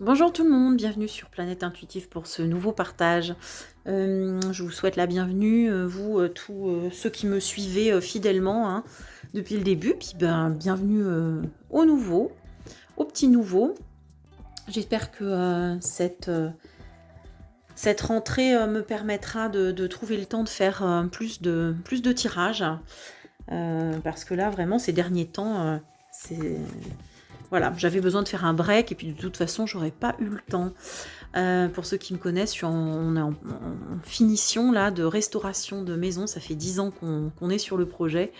Bonjour tout le monde, bienvenue sur Planète Intuitive pour ce nouveau partage. Je vous souhaite la bienvenue, vous tous ceux qui me suivez fidèlement hein, depuis le début. Puis bienvenue aux nouveaux, aux petits nouveaux. J'espère que cette rentrée me permettra de trouver le temps de faire plus de tirages. Parce que là, vraiment, ces derniers temps, c'est... Voilà, j'avais besoin de faire un break et puis de toute façon, j'aurais pas eu le temps. Pour ceux qui me connaissent, on est en finition là de restauration de maison. Ça fait 10 ans qu'on est sur le projet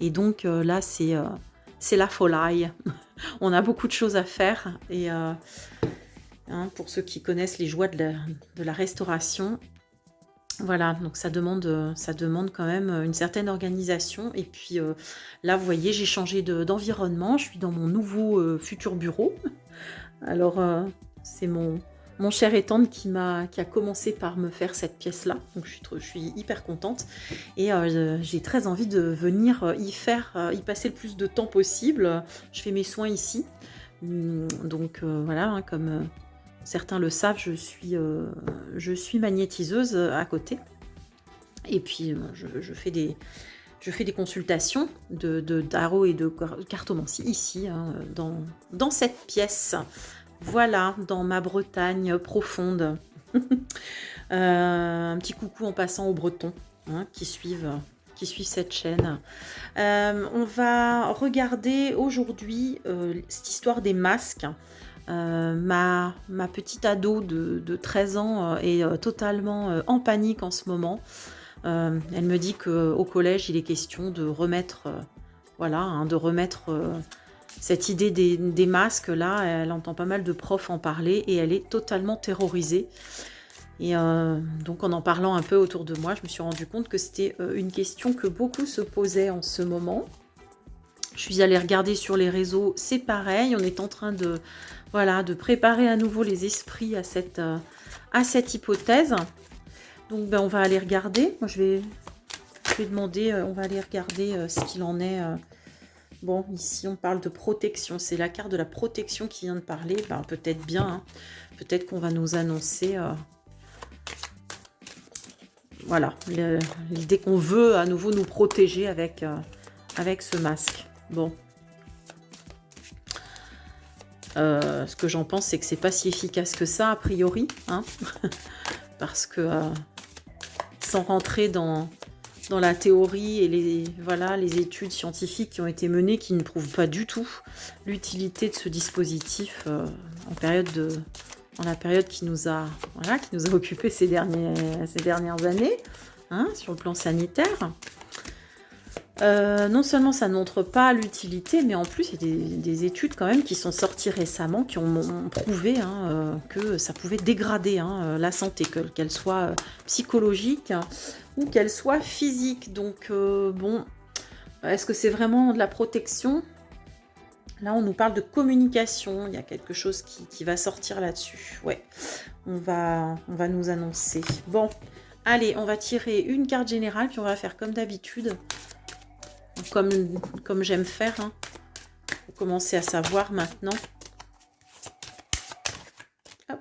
et donc là, c'est la folie. On a beaucoup de choses à faire et pour ceux qui connaissent les joies de la restauration. Voilà, donc ça demande quand même une certaine organisation. Et puis là, vous voyez, j'ai changé d'environnement. Je suis dans mon nouveau futur bureau. Alors, c'est mon cher et tendre qui a commencé par me faire cette pièce-là. Donc, je suis hyper contente. Et j'ai très envie de venir y passer le plus de temps possible. Je fais mes soins ici. Donc, voilà, hein, comme... certains le savent, je suis magnétiseuse à côté. Et puis, je fais des consultations de tarot et de cartomancie ici, hein, dans cette pièce. Voilà, dans ma Bretagne profonde. Un petit coucou en passant aux Bretons hein, qui suivent cette chaîne. On va regarder aujourd'hui cette histoire des masques. Ma petite ado de 13 ans est totalement en panique en ce moment. Elle me dit qu'au collège, il est question de remettre, cette idée des masques. Là, elle entend pas mal de profs en parler et elle est totalement terrorisée. Et donc, en parlant un peu autour de moi, je me suis rendu compte que c'était une question que beaucoup se posaient en ce moment. Je suis allée regarder sur les réseaux, c'est pareil. On est en train de préparer à nouveau les esprits à cette hypothèse. Donc, on va aller regarder. Moi, je vais demander, on va aller regarder ce qu'il en est. Bon, ici, on parle de protection. C'est la carte de la protection qui vient de parler. Peut-être bien. Hein. Peut-être qu'on va nous annoncer... l'idée qu'on veut à nouveau nous protéger avec ce masque. Bon. Ce que j'en pense, c'est que c'est pas si efficace que ça, a priori. Hein parce que sans rentrer dans la théorie et les études scientifiques qui ont été menées, qui ne prouvent pas du tout l'utilité de ce dispositif dans la période qui nous a occupé ces dernières années, hein, sur le plan sanitaire. Non seulement ça ne montre pas l'utilité, mais en plus il y a des études quand même qui sont sorties récemment qui ont prouvé que ça pouvait dégrader la santé, qu'elle soit psychologique ou qu'elle soit physique. Donc bon, est-ce que c'est vraiment de la protection ? Là, on nous parle de communication. Il y a quelque chose qui va sortir là-dessus. Ouais, on va nous annoncer. Bon, allez, on va tirer une carte générale, puis on va faire comme d'habitude. Comme j'aime faire, hein. Vous commencez à savoir maintenant. Hop,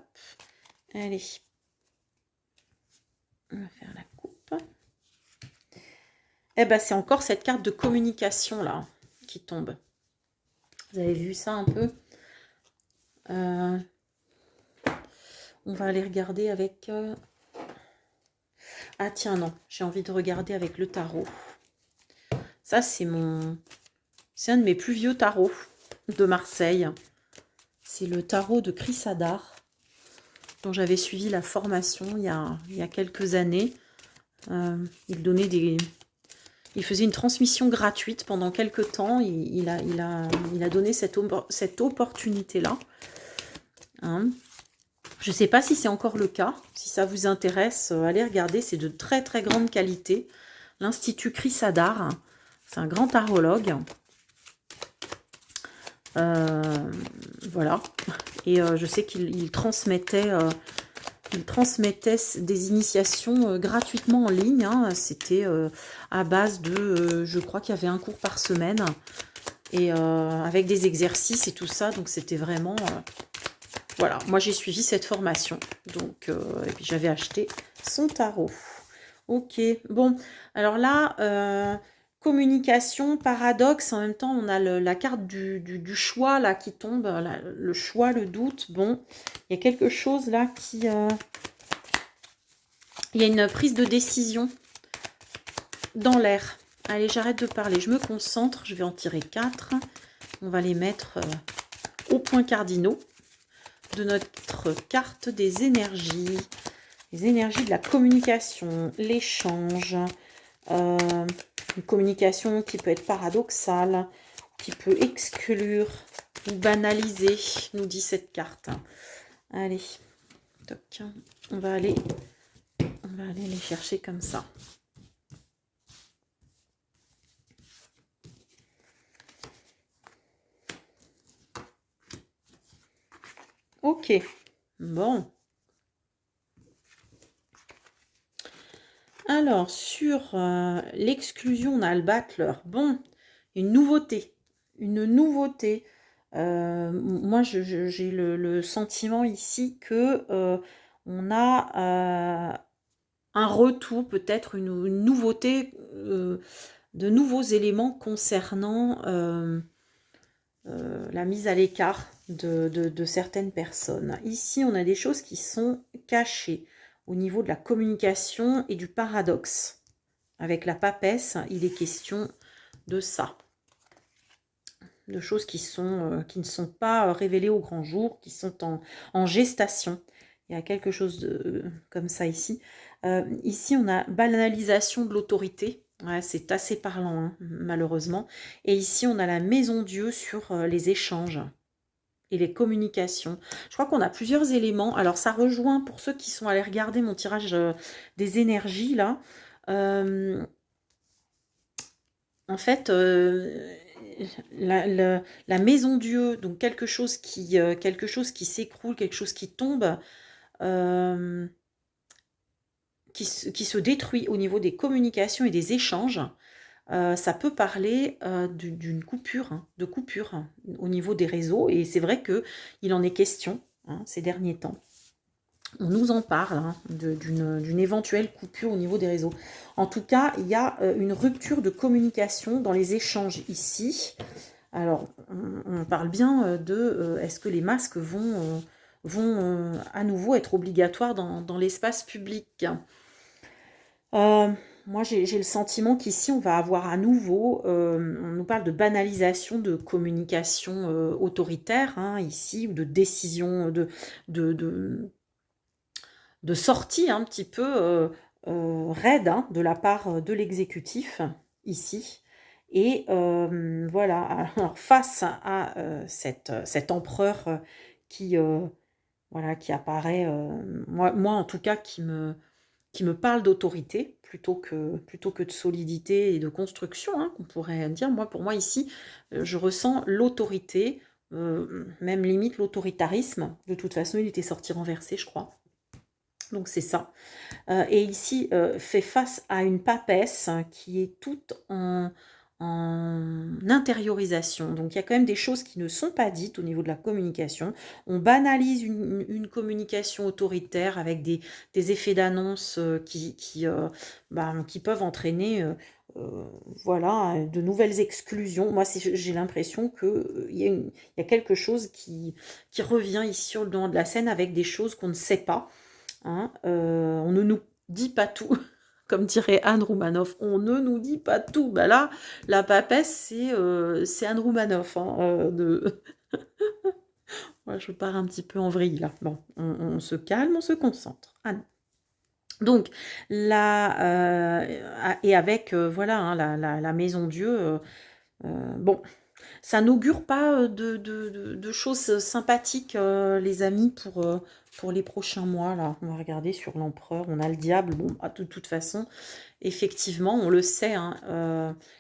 allez. On va faire la coupe. Eh ben, c'est encore cette carte de communication, là, qui tombe. Vous avez vu ça un peu ? On va aller regarder avec... Ah tiens, non, j'ai envie de regarder avec le tarot. Ça, c'est un de mes plus vieux tarots de Marseille. C'est le tarot de Chris Hadar, dont j'avais suivi la formation il y a quelques années. Il faisait une transmission gratuite pendant quelques temps. Il a donné cette opportunité-là. Hein. Je ne sais pas si c'est encore le cas. Si ça vous intéresse, allez regarder. C'est de très très grande qualité. L'Institut Chris Hadar. C'est un grand tarologue. Voilà. Et je sais qu'il transmettait des initiations gratuitement en ligne. Hein. C'était à base de... je crois qu'il y avait un cours par semaine. Et avec des exercices et tout ça. Donc c'était vraiment voilà, moi j'ai suivi cette formation. Donc, et puis j'avais acheté son tarot. Ok, bon, alors là, communication, paradoxe, en même temps on a la carte du choix là qui tombe, le choix, le doute. Bon, il y a quelque chose là qui... il y a une prise de décision dans l'air. Allez, j'arrête de parler, je me concentre, je vais en tirer 4. On va les mettre aux points cardinaux de notre carte des énergies. Les énergies de la communication, l'échange, une communication qui peut être paradoxale, qui peut exclure ou banaliser, nous dit cette carte. Allez, toc, on va aller les chercher comme ça. Ok, bon. Alors, sur l'exclusion, on a le battleur. Bon, une nouveauté. Une nouveauté. Moi, j'ai le sentiment ici que on a un retour, peut-être une nouveauté, de nouveaux éléments concernant la mise à l'écart de certaines personnes. Ici, on a des choses qui sont cachées au niveau de la communication et du paradoxe. Avec la papesse, il est question de ça. De choses qui ne sont pas révélées au grand jour, qui sont en gestation. Il y a quelque chose comme ça ici. Ici, on a banalisation de l'autorité. Ouais, c'est assez parlant, hein, malheureusement. Et ici, on a la maison Dieu sur les échanges et les communications. Je crois qu'on a plusieurs éléments. Alors, ça rejoint, pour ceux qui sont allés regarder mon tirage des énergies, là. En fait, la maison Dieu, donc quelque chose qui s'écroule, quelque chose qui tombe, qui se détruit au niveau des communications et des échanges. Ça peut parler d'une coupure, de coupure au niveau des réseaux. Et c'est vrai qu'il en est question ces derniers temps. On nous en parle d'une éventuelle coupure au niveau des réseaux. En tout cas, il y a une rupture de communication dans les échanges ici. Alors, on parle bien de est-ce que les masques vont à nouveau être obligatoires dans l'espace public. Moi, j'ai le sentiment qu'ici, on va avoir à nouveau, on nous parle de banalisation de communication autoritaire, ici, ou de décision, de sortie un petit peu raide de la part de l'exécutif, ici. Et voilà, alors face à cet empereur qui, voilà, qui apparaît, moi en tout cas, qui me parle d'autorité plutôt que de solidité et de construction, qu'on pourrait dire. Pour moi ici, je ressens l'autorité, même limite l'autoritarisme. De toute façon, il était sorti renversé, je crois. Donc c'est ça. Et ici, fait face à une papesse qui est toute en intériorisation. Donc il y a quand même des choses qui ne sont pas dites au niveau de la communication. On banalise une communication autoritaire avec des effets d'annonce qui peuvent entraîner voilà, de nouvelles exclusions. Moi, j'ai l'impression qu'il y a quelque chose qui revient ici sur le devant de la scène avec des choses qu'on ne sait pas. On ne nous dit pas tout. Comme dirait Anne Roumanoff, on ne nous dit pas tout. Bah là, la papesse, c'est Anne Roumanoff. Ouais, je pars un petit peu en vrille là. Bon, on se calme, on se concentre. Anne. Donc, là, et avec, voilà, la maison Dieu, bon, ça n'augure pas de choses sympathiques, les amis, pour les prochains mois. Là, on va regarder sur l'empereur. On a le diable. Bon, de toute façon, effectivement, on le sait,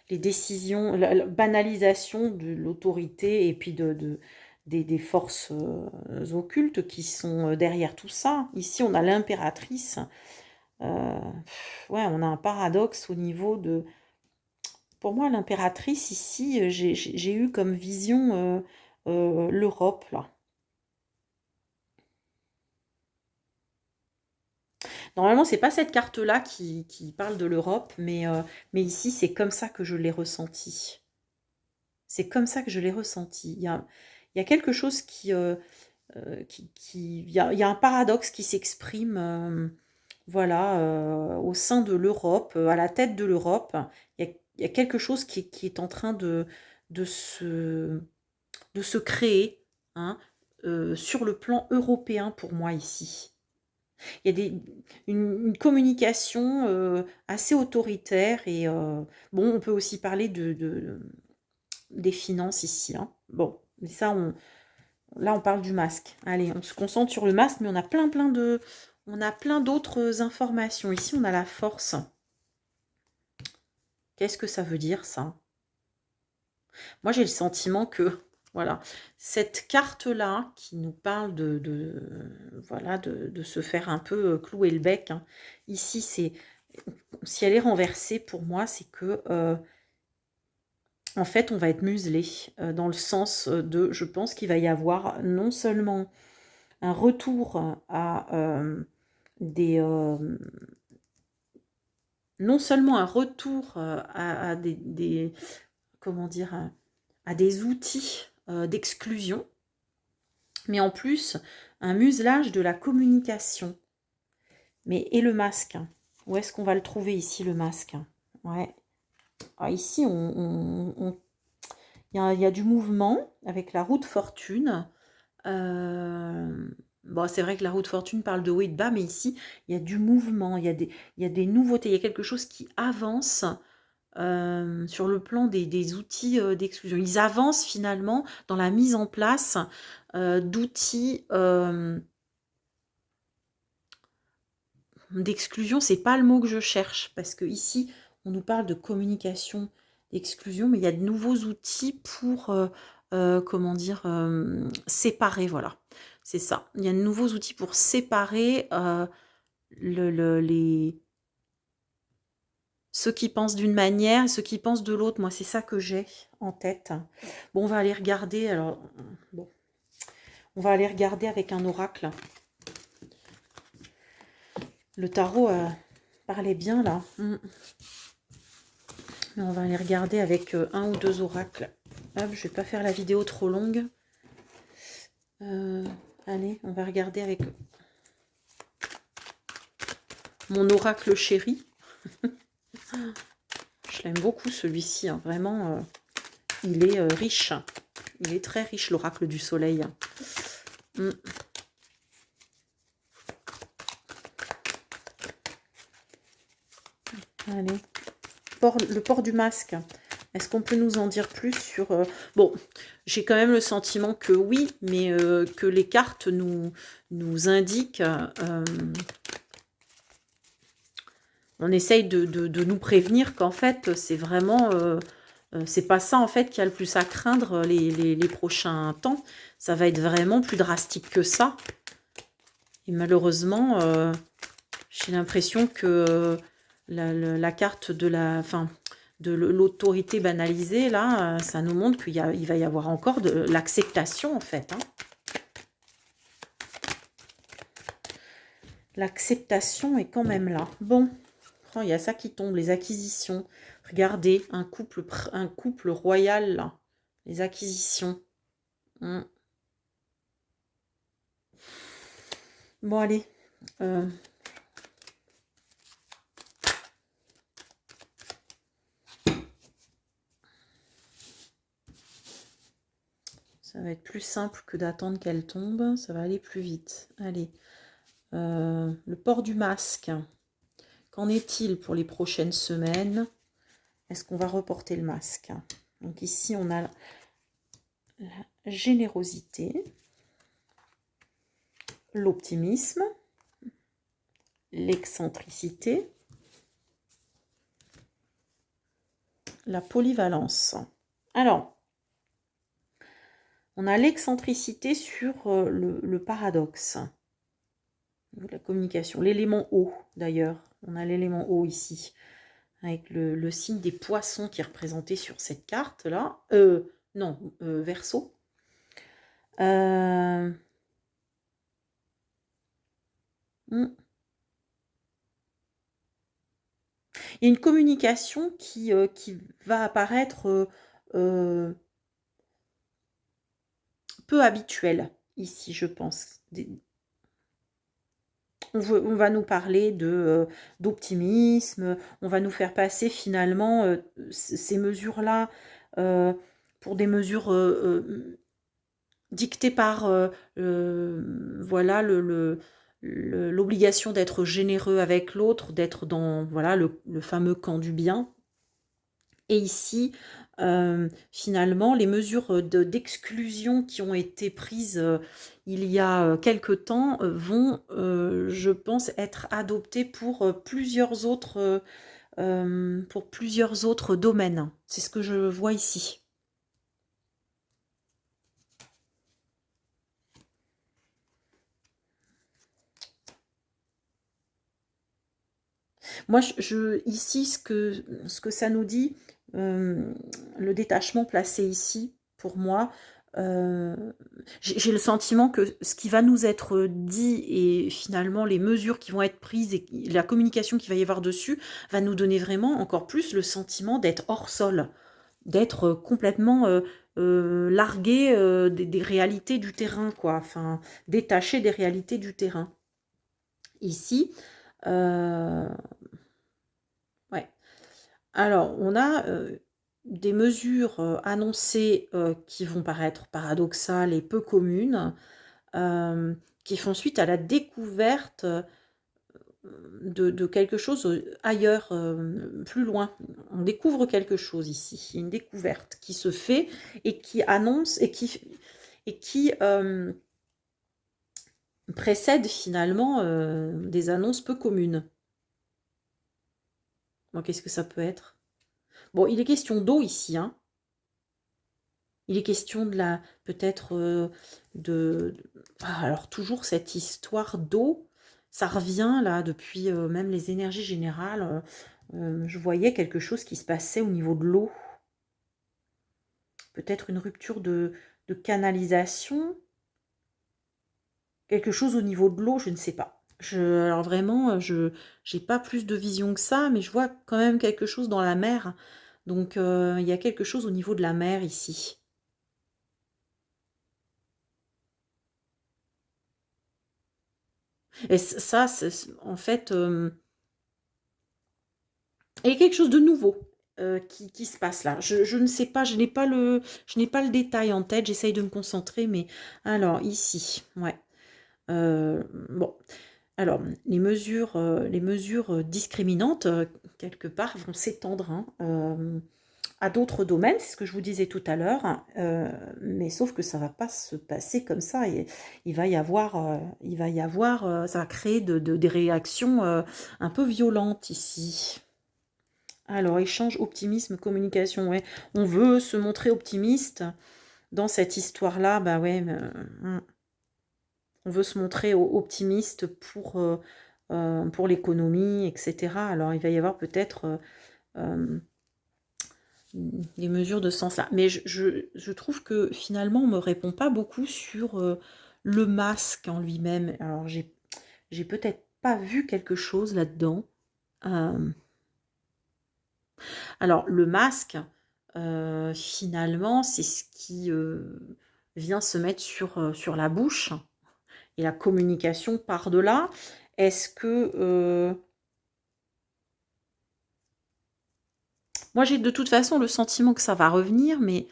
les décisions, la banalisation de l'autorité et puis des forces occultes qui sont derrière tout ça. Ici, on a l'impératrice. Ouais, on a un paradoxe au niveau de... Pour moi, l'impératrice, ici, j'ai eu comme vision l'Europe, là. Normalement, c'est pas cette carte-là qui parle de l'Europe, mais ici, c'est comme ça que je l'ai ressenti. C'est comme ça que je l'ai ressenti. Il y a quelque chose il y a un paradoxe qui s'exprime, voilà, au sein de l'Europe, à la tête de l'Europe. Il y a quelque chose qui est en train de se, de se créer, hein, sur le plan européen pour moi ici. Il y a une communication assez autoritaire et bon, on peut aussi parler des finances ici, hein. Bon, mais ça, là, on parle du masque. Allez, on se concentre sur le masque, mais on a plein d'autres informations. Ici, on a la force. Qu'est-ce que ça veut dire, ça? Moi, j'ai le sentiment que, voilà, cette carte-là, qui nous parle voilà, de se faire un peu clouer le bec, hein. Ici, si elle est renversée, pour moi, c'est que, en fait, on va être muselé, dans le sens de, je pense qu'il va y avoir non seulement un retour à des non seulement un retour à comment dire à des outils d'exclusion, mais en plus un muselage de la communication. Mais et le masque? Où est-ce qu'on va le trouver ici, le masque? Ouais. Alors ici, il y a du mouvement avec la roue de fortune. Bon, c'est vrai que la roue de fortune parle de haut et de bas, mais ici, il y a du mouvement, il y a des nouveautés, il y a quelque chose qui avance sur le plan des outils d'exclusion. Ils avancent finalement dans la mise en place d'outils d'exclusion. C'est pas le mot que je cherche, parce que ici, on nous parle de communication d'exclusion, mais il y a de nouveaux outils pour, comment dire, séparer, voilà. C'est ça. Il y a de nouveaux outils pour séparer ceux qui pensent d'une manière et ceux qui pensent de l'autre. Moi, c'est ça que j'ai en tête. Bon, on va aller regarder. Alors, bon, on va aller regarder avec un oracle. Le tarot parlait bien là. Mais on va aller regarder avec un ou deux oracles. Hop, je vais pas faire la vidéo trop longue. Allez, on va regarder avec mon oracle chéri. Je l'aime beaucoup celui-ci, hein. Vraiment, il est riche. Il est très riche, l'oracle du soleil. Allez. Le port du masque. Est-ce qu'on peut nous en dire plus sur... Bon, j'ai quand même le sentiment que oui, mais que les cartes nous indiquent... on essaye de nous prévenir qu'en fait, c'est vraiment... c'est pas ça, en fait, qui a le plus à craindre les prochains temps. Ça va être vraiment plus drastique que ça. Et malheureusement, j'ai l'impression que la carte de la... Enfin, de l'autorité banalisée, là, ça nous montre il va y avoir encore de l'acceptation, en fait. Hein. L'acceptation est quand même là. Bon, oh, il y a ça qui tombe, les acquisitions. Regardez, un couple royal, là. Les acquisitions. Bon, allez. Ça va être plus simple que d'attendre qu'elle tombe. Ça va aller plus vite. Allez. Le port du masque. Qu'en est-il pour les prochaines semaines? Est-ce qu'on va reporter le masque? Donc ici, on a la générosité, l'optimisme, l'excentricité, la polyvalence. Alors, on a l'excentricité sur le paradoxe. La communication, l'élément eau d'ailleurs. On a l'élément eau ici, avec le signe des poissons qui est représenté sur cette carte-là. Non, Verseau. Il y a une communication qui va apparaître peu habituelle ici, je pense. On va nous parler d'optimisme, on va nous faire passer finalement ces mesures-là pour des mesures dictées par voilà, l'obligation d'être généreux avec l'autre, d'être dans voilà, le fameux camp du bien. Et ici, finalement, les mesures d'exclusion qui ont été prises il y a quelque temps vont, je pense, être adoptées pour plusieurs autres domaines. C'est ce que je vois ici. Moi, ici, ce que ça nous dit, le détachement placé ici, pour moi, j'ai le sentiment que ce qui va nous être dit et finalement les mesures qui vont être prises et la communication qu'il va y avoir dessus va nous donner vraiment encore plus le sentiment d'être hors sol, d'être complètement largué des réalités du terrain, quoi. Enfin, détaché des réalités du terrain. Ici, ouais. Alors, on a des mesures annoncées qui vont paraître paradoxales et peu communes, qui font suite à la découverte de quelque chose ailleurs, plus loin. On découvre quelque chose ici, une découverte qui se fait et qui annonce et qui précède finalement des annonces peu communes. Bon, qu'est-ce que ça peut être? Bon, il est question d'eau ici, hein. Il est question de la, peut-être alors toujours cette histoire d'eau, ça revient là depuis même les énergies générales. Je voyais quelque chose qui se passait au niveau de l'eau. Peut-être une rupture de canalisation. Quelque chose au niveau de l'eau, je ne sais pas. Alors vraiment, je n'ai pas plus de vision que ça, mais je vois quand même quelque chose dans la mer. Donc il y a quelque chose au niveau de la mer ici. Et ça, en fait, il y a quelque chose de nouveau qui se passe là. Je ne sais pas, je n'ai pas le détail en tête, j'essaye de me concentrer, mais alors ici, ouais. Bon, alors les mesures discriminantes, quelque part, vont s'étendre hein, à d'autres domaines, c'est ce que je vous disais tout à l'heure, mais sauf que ça ne va pas se passer comme ça. Il va y avoir, ça va créer des réactions un peu violentes ici. Alors, échange, optimisme, communication, ouais. On veut se montrer optimiste dans cette histoire-là, bah ouais, on veut se montrer optimiste pour l'économie, etc. Alors, il va y avoir peut-être des mesures de ce sens-là. Mais je trouve que finalement, on ne me répond pas beaucoup sur le masque en lui-même. Alors, j'ai peut-être pas vu quelque chose là-dedans. Alors, le masque, finalement, c'est ce qui vient se mettre sur la bouche et la communication par-delà. Est-ce que... moi, j'ai de toute façon le sentiment que ça va revenir, mais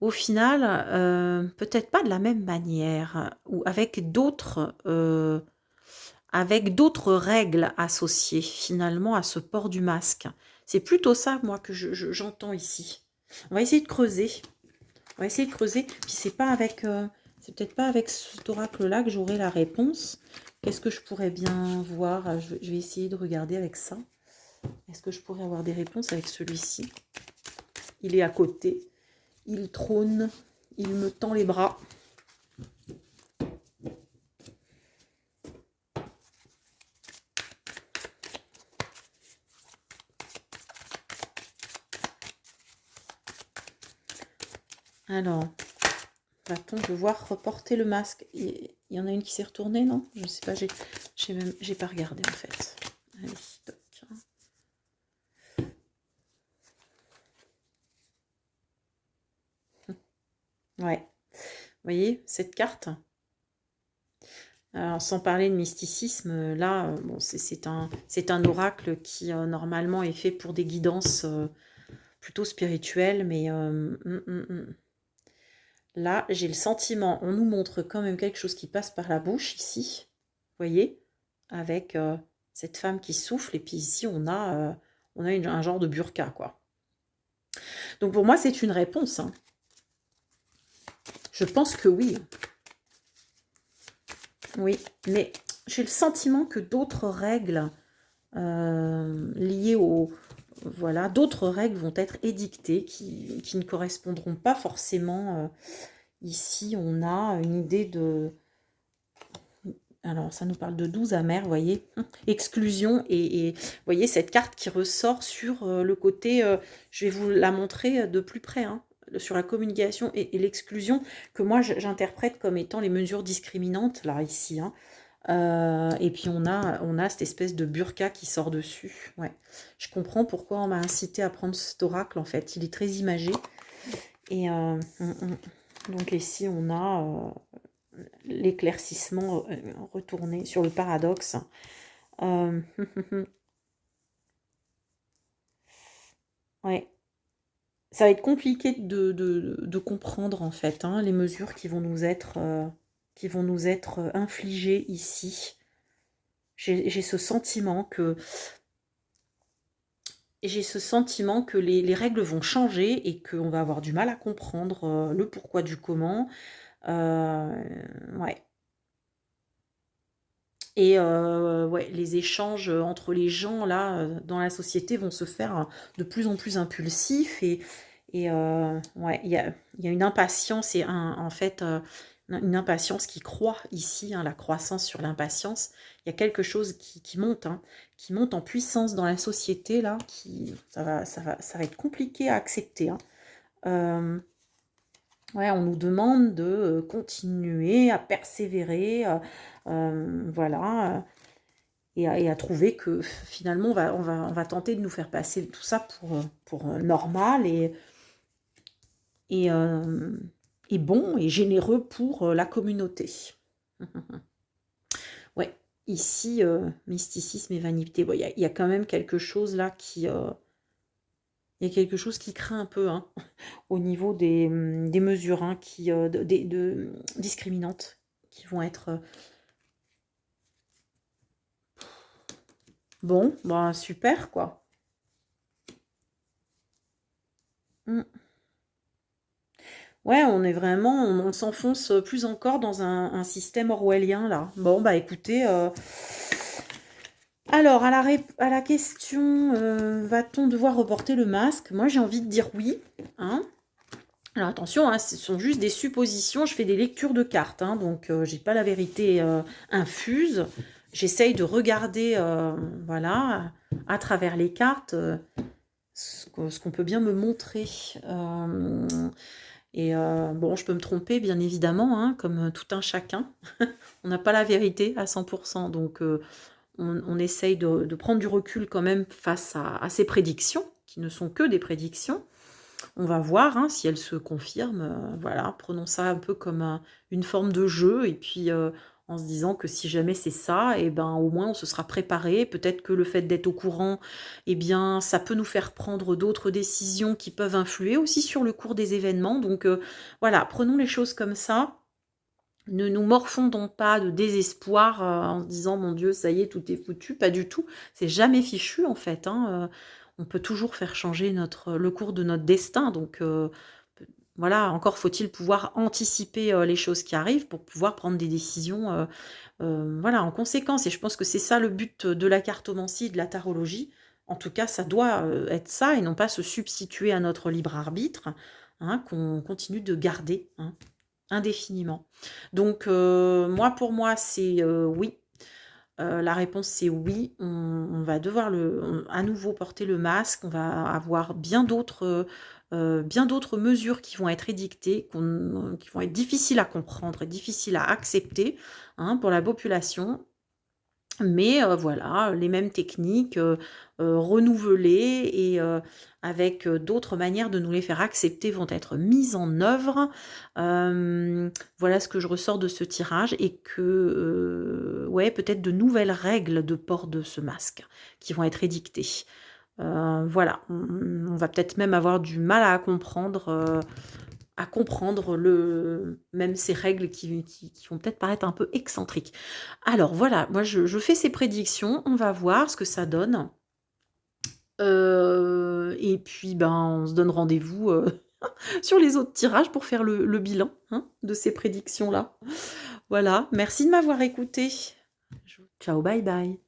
au final, peut-être pas de la même manière, ou avec d'autres règles associées finalement à ce port du masque. C'est plutôt ça, moi, que j'entends ici. On va essayer de creuser. On va essayer de creuser. Puis c'est peut-être pas avec cet oracle-là que j'aurai la réponse. Qu'est-ce que je pourrais bien voir? Je vais essayer de regarder avec ça. Est-ce que je pourrais avoir des réponses avec celui-ci? Il est à côté. Il trône. Il me tend les bras. Alors, va-t-on devoir reporter le masque? Il y en a une qui s'est retournée, non? Je ne sais pas, j'ai pas regardé en fait. Allez, toc. Ouais. Vous voyez, cette carte. Alors, sans parler de mysticisme, là, bon, c'est un oracle qui, normalement, est fait pour des guidances plutôt spirituelles, mais là, j'ai le sentiment, on nous montre quand même quelque chose qui passe par la bouche, ici, vous voyez, avec cette femme qui souffle, et puis ici, on a un genre de burqa, quoi. Donc, pour moi, c'est une réponse, hein. Je pense que oui. Oui, mais j'ai le sentiment que d'autres règles liées au... Voilà, d'autres règles vont être édictées qui ne correspondront pas forcément. Ici, on a une idée de... Alors, ça nous parle de 12 amers, vous voyez. Exclusion et vous voyez cette carte qui ressort sur le côté... je vais vous la montrer de plus près, hein, sur la communication et l'exclusion, que moi, j'interprète comme étant les mesures discriminantes, là, ici, hein. Et puis on a cette espèce de burqa qui sort dessus. Ouais. Je comprends pourquoi on m'a incité à prendre cet oracle, en fait. Il est très imagé. Et donc ici, on a l'éclaircissement retourné sur le paradoxe. Ouais. Ça va être compliqué de comprendre, en fait, hein, les mesures qui vont nous être infligées ici. J'ai ce sentiment que les règles vont changer et qu'on va avoir du mal à comprendre le pourquoi du comment. Ouais. Et ouais, les échanges entre les gens, là, dans la société, vont se faire de plus en plus impulsifs. Et ouais, il y a une impatience et en fait, une impatience qui croît ici, hein, la croissance sur l'impatience. Il y a quelque chose qui monte, hein, qui monte en puissance dans la société, là, ça va être compliqué à accepter, hein. Ouais, on nous demande de continuer à persévérer, voilà, et à trouver que finalement, on va tenter de nous faire passer tout ça pour normal et, bon et généreux pour la communauté. Ouais, ici, mysticisme et vanité. Bon, il y a quand même quelque chose là qui... il y a quelque chose qui craint un peu, hein, au niveau des mesures, hein, discriminantes qui vont être... Bon, bah super, quoi. Mm. Ouais, on est vraiment... On s'enfonce plus encore dans un système orwellien, là. Bon, bah écoutez... Alors, à la question, va-t-on devoir reporter le masque? Moi, j'ai envie de dire oui, hein. Alors attention, hein, ce sont juste des suppositions, je fais des lectures de cartes, hein, donc j'ai pas la vérité infuse. J'essaye de regarder, voilà, à travers les cartes, ce qu'on peut bien me montrer. Et bon, je peux me tromper, bien évidemment, hein, comme tout un chacun. On n'a pas la vérité à 100%, donc on essaye de prendre du recul quand même face à ces prédictions, qui ne sont que des prédictions. On va voir, hein, si elles se confirment. Voilà, prenons ça un peu comme une forme de jeu, et puis en se disant que si jamais c'est ça, et ben au moins on se sera préparé. Peut-être que le fait d'être au courant, eh bien ça peut nous faire prendre d'autres décisions qui peuvent influer aussi sur le cours des événements. Donc voilà, prenons les choses comme ça. Ne nous morfondons pas de désespoir en se disant mon Dieu, ça y est, tout est foutu. Pas du tout. C'est jamais fichu en fait, hein. On peut toujours faire changer le cours de notre destin. Donc voilà, encore faut-il pouvoir anticiper les choses qui arrivent pour pouvoir prendre des décisions voilà, en conséquence. Et je pense que c'est ça le but de la cartomancie et de la tarologie. En tout cas, ça doit être ça et non pas se substituer à notre libre arbitre, hein, qu'on continue de garder, hein, indéfiniment. Donc, pour moi, c'est oui. La réponse, c'est oui. On va devoir à nouveau porter le masque. On va avoir bien d'autres mesures qui vont être édictées, qui vont être difficiles à comprendre et difficiles à accepter, hein, pour la population. Mais voilà, les mêmes techniques, renouvelés et avec d'autres manières de nous les faire accepter vont être mises en œuvre. Voilà ce que je ressors de ce tirage et que, ouais, peut-être de nouvelles règles de port de ce masque qui vont être édictées. Voilà, on va peut-être même avoir du mal à comprendre même ces règles qui vont peut-être paraître un peu excentriques. Alors voilà, moi je fais ces prédictions, on va voir ce que ça donne. Et puis ben on se donne rendez-vous sur les autres tirages pour faire le bilan hein, de ces prédictions-là. Voilà, merci de m'avoir écouté. Ciao, bye bye.